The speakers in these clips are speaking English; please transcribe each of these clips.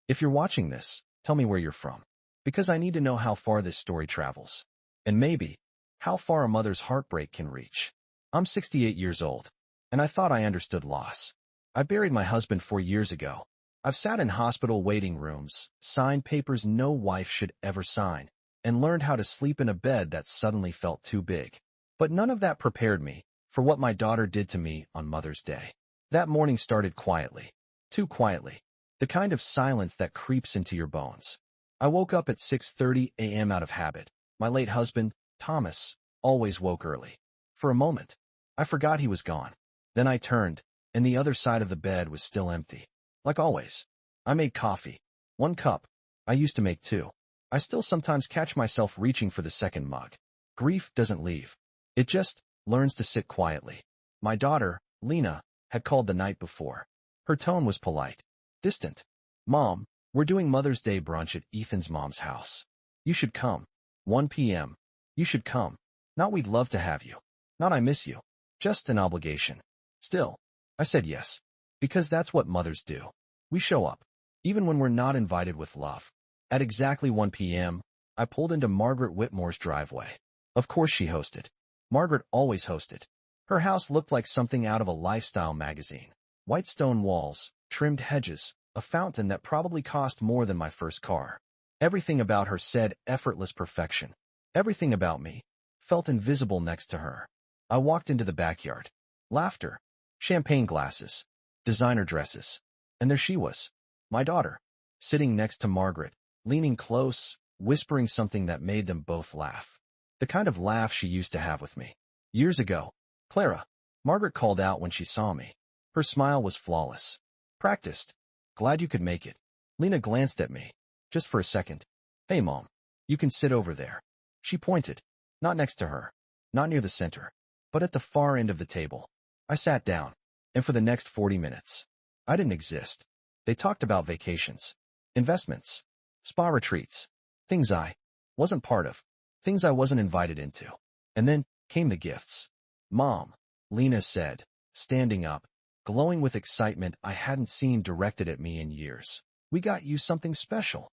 If you're watching this, tell me where you're from. Because I need to know how far this story travels. And maybe, how far a mother's heartbreak can reach. I'm 68 years old, and I thought I understood loss. I buried my husband 4 years ago. I've sat in hospital waiting rooms, signed papers no wife should ever sign, and learned how to sleep in a bed that suddenly felt too big. But none of that prepared me for what my daughter did to me on Mother's Day. That morning started quietly. Too quietly. The kind of silence that creeps into your bones. I woke up at 6:30 a.m. out of habit. My late husband, Thomas, always woke early. For a moment, I forgot he was gone. Then I turned, and the other side of the bed was still empty. Like always. I made coffee. 1 cup. I used to make 2. I still sometimes catch myself reaching for the second mug. Grief doesn't leave. It just learns to sit quietly. My daughter, Lena, had called the night before. Her tone was polite. Distant. Mom, we're doing Mother's Day brunch at Ethan's mom's house. You should come. 1 p.m. You should come. Not we'd love to have you. Not I miss you. Just an obligation. Still, I said yes. Because that's what mothers do. We show up. Even when we're not invited with love. At exactly 1 p.m., I pulled into Margaret Whitmore's driveway. Of course she hosted. Margaret always hosted. Her house looked like something out of a lifestyle magazine. White stone walls, trimmed hedges, a fountain that probably cost more than my first car. Everything about her said effortless perfection. Everything about me felt invisible next to her. I walked into the backyard. Laughter. Champagne glasses. Designer dresses. And there she was. My daughter. Sitting next to Margaret. Leaning close, whispering something that made them both laugh. The kind of laugh she used to have with me. Years ago. Clara. Margaret called out when she saw me. Her smile was flawless. Practiced. Glad you could make it. Lena glanced at me. Just for a second. Hey, Mom. You can sit over there. She pointed. Not next to her. Not near the center. But at the far end of the table. I sat down. And for the next 40 minutes. I didn't exist. They talked about vacations. Investments. Spa retreats. Things I wasn't part of. Things I wasn't invited into. And then came the gifts. Mom, Lena said, standing up, glowing with excitement I hadn't seen directed at me in years. We got you something special.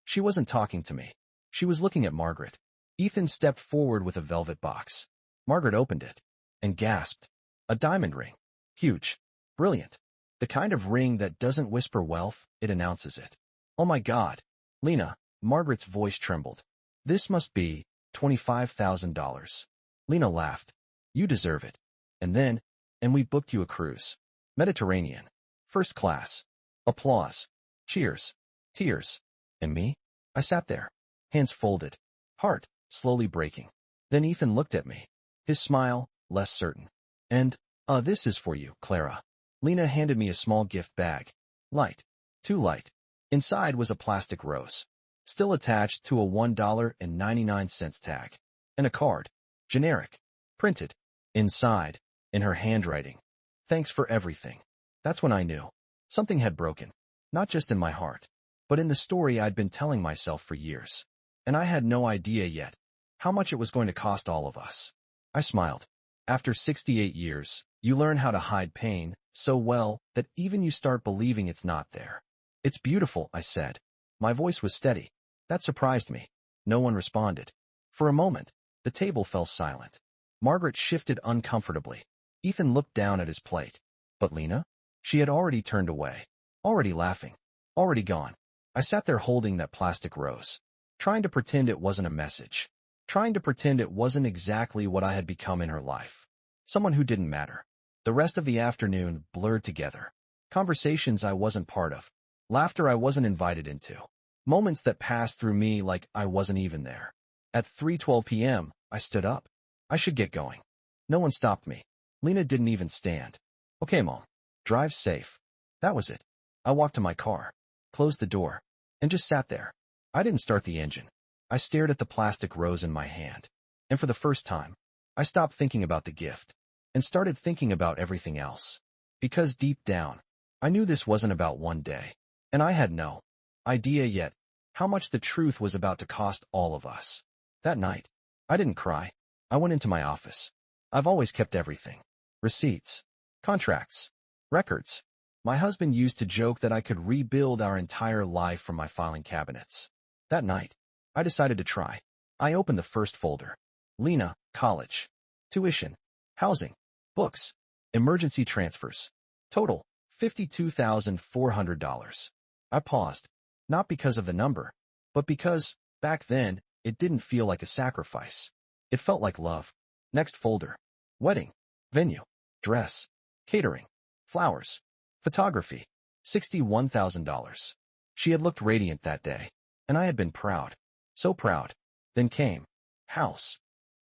She wasn't talking to me. She was looking at Margaret. Ethan stepped forward with a velvet box. Margaret opened it and gasped. A diamond ring. Huge. Brilliant. The kind of ring that doesn't whisper wealth, it announces it. Oh my God. Lena, Margaret's voice trembled. This must be $25,000. Lena laughed. You deserve it. And we booked you a cruise. Mediterranean. First class. Applause. Cheers. Tears. And me? I sat there. Hands folded. Heart slowly breaking. Then Ethan looked at me. His smile, less certain. And, this is for you, Clara. Lena handed me a small gift bag. Light. Too light. Inside was a plastic rose. Still attached to a $1.99 tag. And a card. Generic. Printed. Inside, in her handwriting. Thanks for everything. That's when I knew. Something had broken. Not just in my heart, but in the story I'd been telling myself for years. And I had no idea yet how much it was going to cost all of us. I smiled. After 68 years, you learn how to hide pain so well that even you start believing it's not there. It's beautiful, I said. My voice was steady. That surprised me. No one responded. For a moment, the table fell silent. Margaret shifted uncomfortably. Ethan looked down at his plate. But Lena? She had already turned away. Already laughing. Already gone. I sat there holding that plastic rose. Trying to pretend it wasn't a message. Trying to pretend it wasn't exactly what I had become in her life. Someone who didn't matter. The rest of the afternoon blurred together. Conversations I wasn't part of. Laughter I wasn't invited into. Moments that passed through me like I wasn't even there. At 3:12 p.m., I stood up. I should get going. No one stopped me. Lena didn't even stand. Okay, Mom. Drive safe. That was it. I walked to my car, closed the door, and just sat there. I didn't start the engine. I stared at the plastic rose in my hand. And for the first time, I stopped thinking about the gift and started thinking about everything else. Because deep down, I knew this wasn't about one day. And I had no idea yet how much the truth was about to cost all of us. That night, I didn't cry. I went into my office. I've always kept everything. Receipts, contracts, records. My husband used to joke that I could rebuild our entire life from my filing cabinets. That night, I decided to try. I opened the first folder. Lena, college. Tuition. Housing. Books. Emergency transfers. Total, $52,400. I paused, not because of the number, but because, back then, it didn't feel like a sacrifice. It felt like love. Next folder. Wedding. Venue. Dress. Catering. Flowers. Photography. $61,000. She had looked radiant that day, and I had been proud. So proud. Then came house.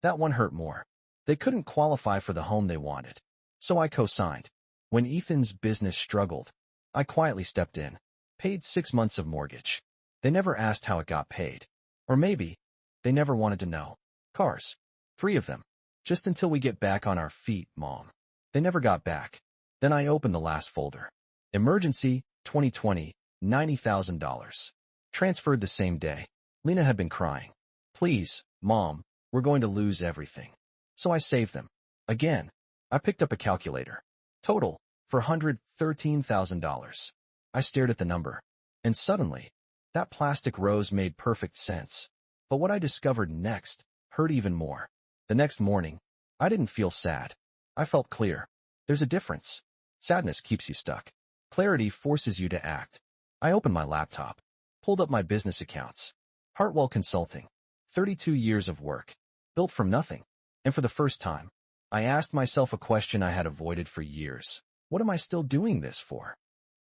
That one hurt more. They couldn't qualify for the home they wanted. So I co-signed. When Ethan's business struggled, I quietly stepped in, paid 6 months of mortgage. They never asked how it got paid. Or maybe, they never wanted to know. Cars. 3 of them. Just until we get back on our feet, Mom. They never got back. Then I opened the last folder. Emergency, 2020, $90,000. Transferred the same day. Lena had been crying. Please, Mom, we're going to lose everything. So I saved them. Again, I picked up a calculator. Total, for $113,000. I stared at the number. And suddenly, that plastic rose made perfect sense. But what I discovered next hurt even more. The next morning, I didn't feel sad. I felt clear. There's a difference. Sadness keeps you stuck. Clarity forces you to act. I opened my laptop, pulled up my business accounts. Hartwell Consulting. 32 years of work. Built from nothing. And for the first time, I asked myself a question I had avoided for years. What am I still doing this for?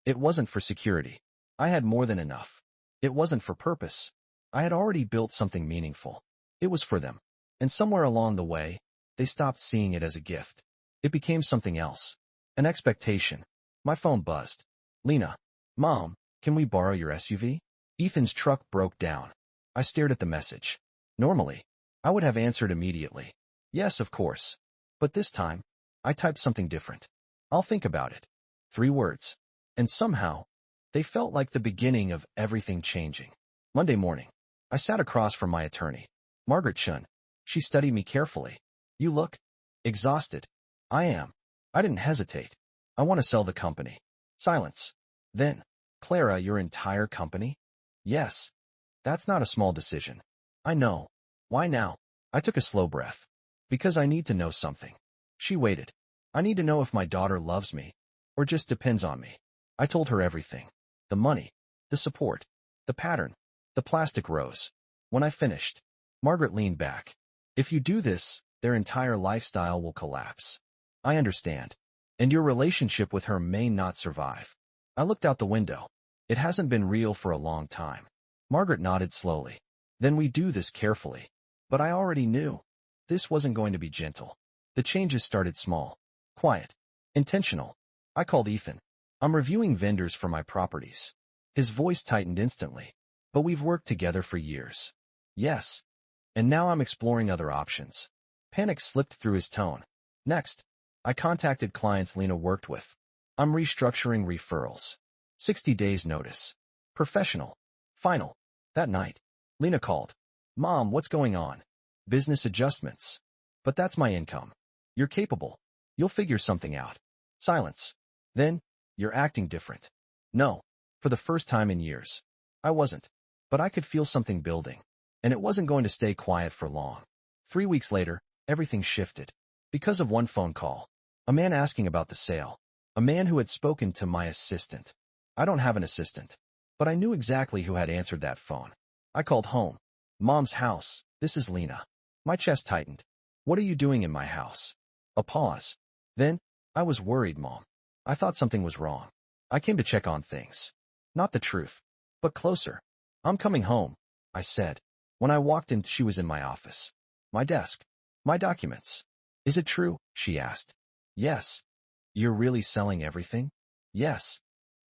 It wasn't for security. I had more than enough. It wasn't for purpose. I had already built something meaningful. It was for them. And somewhere along the way, they stopped seeing it as a gift. It became something else. An expectation. My phone buzzed. Lena. Mom, can we borrow your SUV? Ethan's truck broke down. I stared at the message. Normally, I would have answered immediately. Yes, of course. But this time, I typed something different. I'll think about it. 3 words. And somehow, they felt like the beginning of everything changing. Monday morning, I sat across from my attorney, Margaret Chun. She studied me carefully. You look exhausted. I am. I didn't hesitate. I want to sell the company. Silence. Then, Clara, your entire company? Yes. That's not a small decision. I know. Why now? I took a slow breath. Because I need to know something. She waited. I need to know if my daughter loves me, or just depends on me. I told her everything. The money, the support, the pattern, the plastic rose. When I finished, Margaret leaned back. If you do this, their entire lifestyle will collapse. I understand. And your relationship with her may not survive. I looked out the window. It hasn't been real for a long time. Margaret nodded slowly. Then we do this carefully. But I already knew. This wasn't going to be gentle. The changes started small, quiet, intentional. I called Ethan. I'm reviewing vendors for my properties. His voice tightened instantly. But we've worked together for years. Yes. And now I'm exploring other options. Panic slipped through his tone. Next, I contacted clients Lena worked with. I'm restructuring referrals. 60 days notice. Professional. Final. That night, Lena called. Mom, what's going on? Business adjustments. But that's my income. You're capable. You'll figure something out. Silence. Then, you're acting different. No. For the first time in years. I wasn't. But I could feel something building. And it wasn't going to stay quiet for long. 3 weeks later, everything shifted. Because of one phone call. A man asking about the sale. A man who had spoken to my assistant. I don't have an assistant. But I knew exactly who had answered that phone. I called home. Mom's house. This is Lena. My chest tightened. What are you doing in my house? A pause. Then, I was worried, Mom. I thought something was wrong. I came to check on things. Not the truth, but closer. I'm coming home, I said. When I walked in, she was in my office. My desk. My documents. Is it true? She asked. Yes. You're really selling everything? Yes.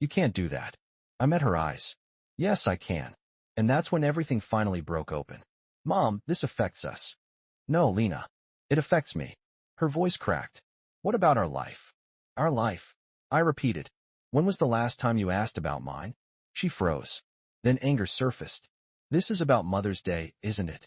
You can't do that. I met her eyes. Yes, I can. And that's when everything finally broke open. Mom, this affects us. No, Lena. It affects me. Her voice cracked. What about our life? Our life. I repeated. When was the last time you asked about mine? She froze. Then anger surfaced. This is about Mother's Day, isn't it?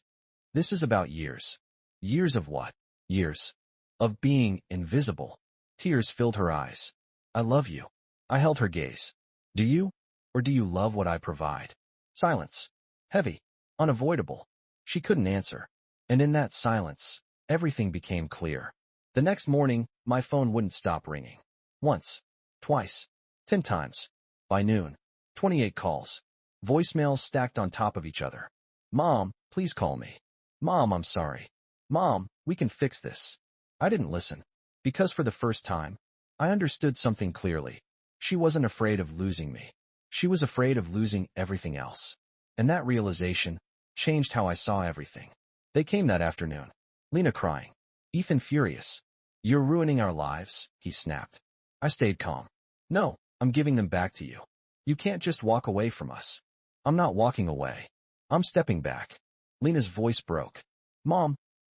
This is about years. Years of what? Years. Of being invisible. Tears filled her eyes. I love you. I held her gaze. Do you? Or do you love what I provide? Silence. Heavy. Unavoidable. She couldn't answer. And in that silence, everything became clear. The next morning, my phone wouldn't stop ringing. Once. Twice. 10 times. By noon. 28 calls. Voicemails stacked on top of each other. Mom, please call me. Mom, I'm sorry. Mom, we can fix this. I didn't listen. Because for the first time, I understood something clearly. She wasn't afraid of losing me. She was afraid of losing everything else. And that realization changed how I saw everything. They came that afternoon. Lena crying. Ethan furious. You're ruining our lives, he snapped. I stayed calm. No, I'm giving them back to you. You can't just walk away from us. I'm not walking away. I'm stepping back. Lena's voice broke. Mom,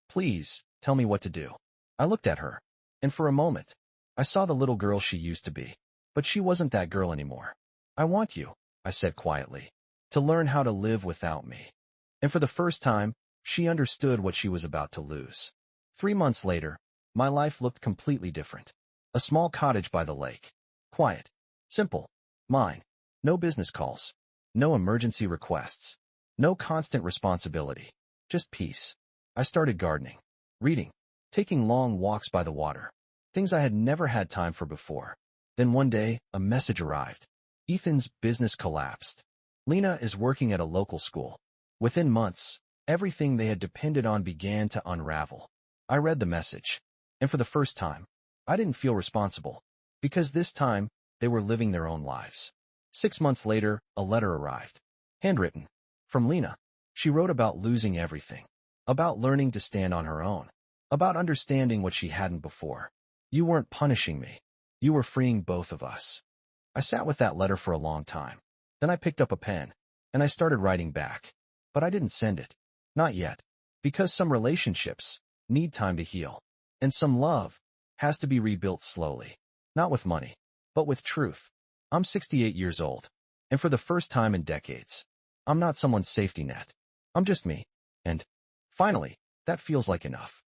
please, tell me what to do. I looked at her, and for a moment, I saw the little girl she used to be. But she wasn't that girl anymore. I want you, I said quietly, to learn how to live without me. And for the first time, she understood what she was about to lose. 3 months later, my life looked completely different. A small cottage by the lake. Quiet. Simple. Mine. No business calls. No emergency requests. No constant responsibility. Just peace. I started gardening. Reading. Taking long walks by the water. Things I had never had time for before. Then one day, a message arrived. Ethan's business collapsed. Lena is working at a local school. Within months, everything they had depended on began to unravel. I read the message. And for the first time, I didn't feel responsible. Because this time, they were living their own lives. 6 months later, a letter arrived. Handwritten. From Lena. She wrote about losing everything. About learning to stand on her own. About understanding what she hadn't before. You weren't punishing me. You were freeing both of us. I sat with that letter for a long time. Then I picked up a pen, and I started writing back. But I didn't send it. Not yet. Because some relationships need time to heal. And some love has to be rebuilt slowly. Not with money, but with truth. I'm 68 years old. And for the first time in decades, I'm not someone's safety net. I'm just me. And finally, that feels like enough.